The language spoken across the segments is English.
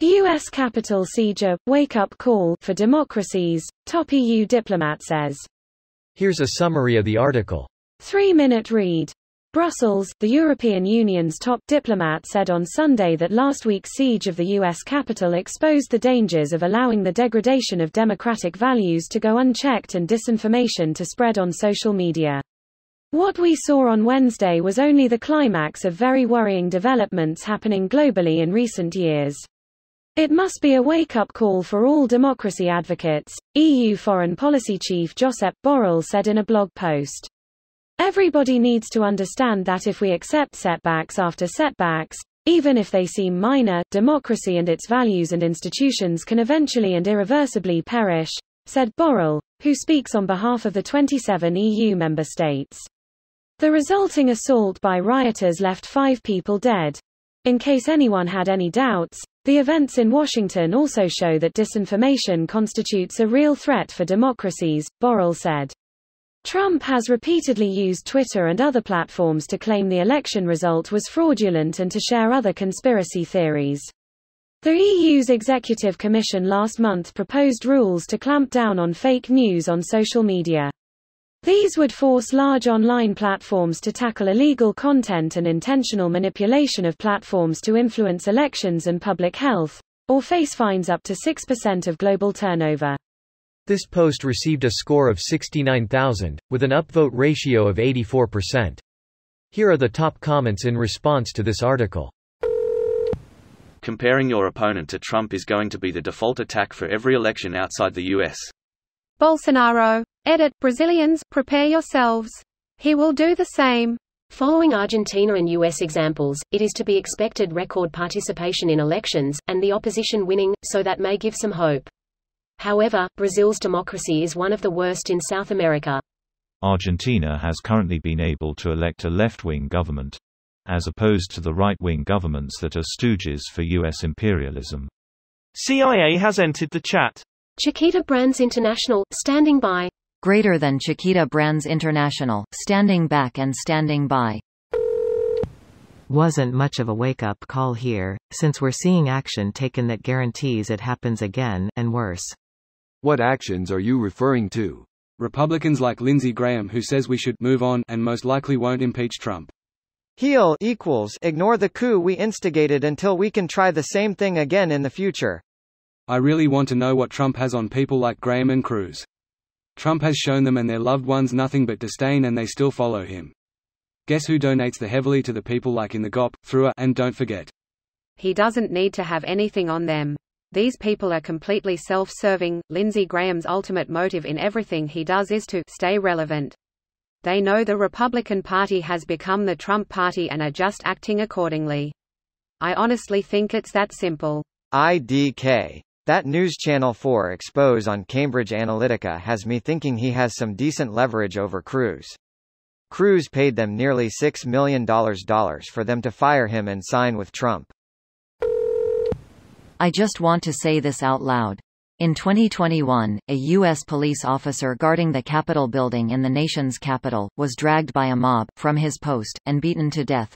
U.S. Capitol siege a wake-up call for democracies, top EU diplomat says. Here's a summary of the article. 3-minute read. Brussels, the European Union's top diplomat said on Sunday that last week's siege of the U.S. Capitol exposed the dangers of allowing the degradation of democratic values to go unchecked and disinformation to spread on social media. What we saw on Wednesday was only the climax of very worrying developments happening globally in recent years. It must be a wake-up call for all democracy advocates, EU Foreign Policy Chief Josep Borrell said in a blog post. Everybody needs to understand that if we accept setbacks after setbacks, even if they seem minor, democracy and its values and institutions can eventually and irreversibly perish, said Borrell, who speaks on behalf of the 27 EU member states. The resulting assault by rioters left 5 people dead. In case anyone had any doubts, the events in Washington also show that disinformation constitutes a real threat for democracies, Borrell said. Trump has repeatedly used Twitter and other platforms to claim the election result was fraudulent and to share other conspiracy theories. The EU's Executive Commission last month proposed rules to clamp down on fake news on social media. These would force large online platforms to tackle illegal content and intentional manipulation of platforms to influence elections and public health, or face fines up to 6% of global turnover. This post received a score of 69,000, with an upvote ratio of 84%. Here are the top comments in response to this article. Comparing your opponent to Trump is going to be the default attack for every election outside the US. Bolsonaro. Edit. Brazilians, prepare yourselves. He will do the same. Following Argentina and US examples, it is to be expected record participation in elections, and the opposition winning, so that may give some hope. However, Brazil's democracy is one of the worst in South America. Argentina has currently been able to elect a left-wing government, as opposed to the right-wing governments that are stooges for US imperialism. CIA has entered the chat. Chiquita Brands International, standing by. Greater than Chiquita Brands International, standing back and standing by. Wasn't much of a wake-up call here, since we're seeing action taken that guarantees it happens again, and worse. What actions are you referring to? Republicans like Lindsey Graham who says we should move on and most likely won't impeach Trump. Heal equals ignore the coup we instigated until we can try the same thing again in the future. I really want to know what Trump has on people like Graham and Cruz. Trump has shown them and their loved ones nothing but disdain and they still follow him. Guess who donates the heavily to the people like in the GOP, through and don't forget. He doesn't need to have anything on them. These people are completely self-serving. Lindsey Graham's ultimate motive in everything he does is to stay relevant. They know the Republican Party has become the Trump Party and are just acting accordingly. I honestly think it's that simple. IDK. That News Channel 4 expose on Cambridge Analytica has me thinking he has some decent leverage over Cruz. Cruz paid them nearly $6 million for them to fire him and sign with Trump. I just want to say this out loud. In 2021, a U.S. police officer guarding the Capitol building in the nation's capital, was dragged by a mob, from his post, and beaten to death.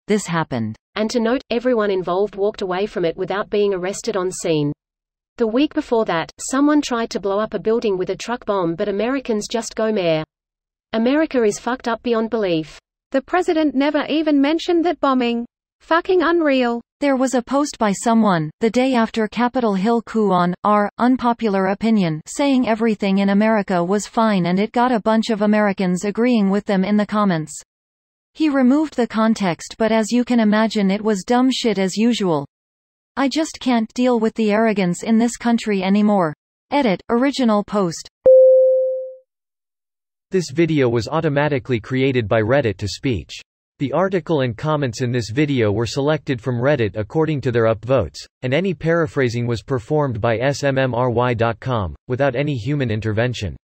This happened. And to note, everyone involved walked away from it without being arrested on scene. The week before that, someone tried to blow up a building with a truck bomb but Americans just go meh. America is fucked up beyond belief. The president never even mentioned that bombing. Fucking unreal. There was a post by someone, the day after Capitol Hill coup on our unpopular opinion, saying everything in America was fine and it got a bunch of Americans agreeing with them in the comments. He removed the context but as you can imagine it was dumb shit as usual. I just can't deal with the arrogance in this country anymore. Edit, original post. This video was automatically created by Reddit to speech. The article and comments in this video were selected from Reddit according to their upvotes, and any paraphrasing was performed by smmry.com, without any human intervention.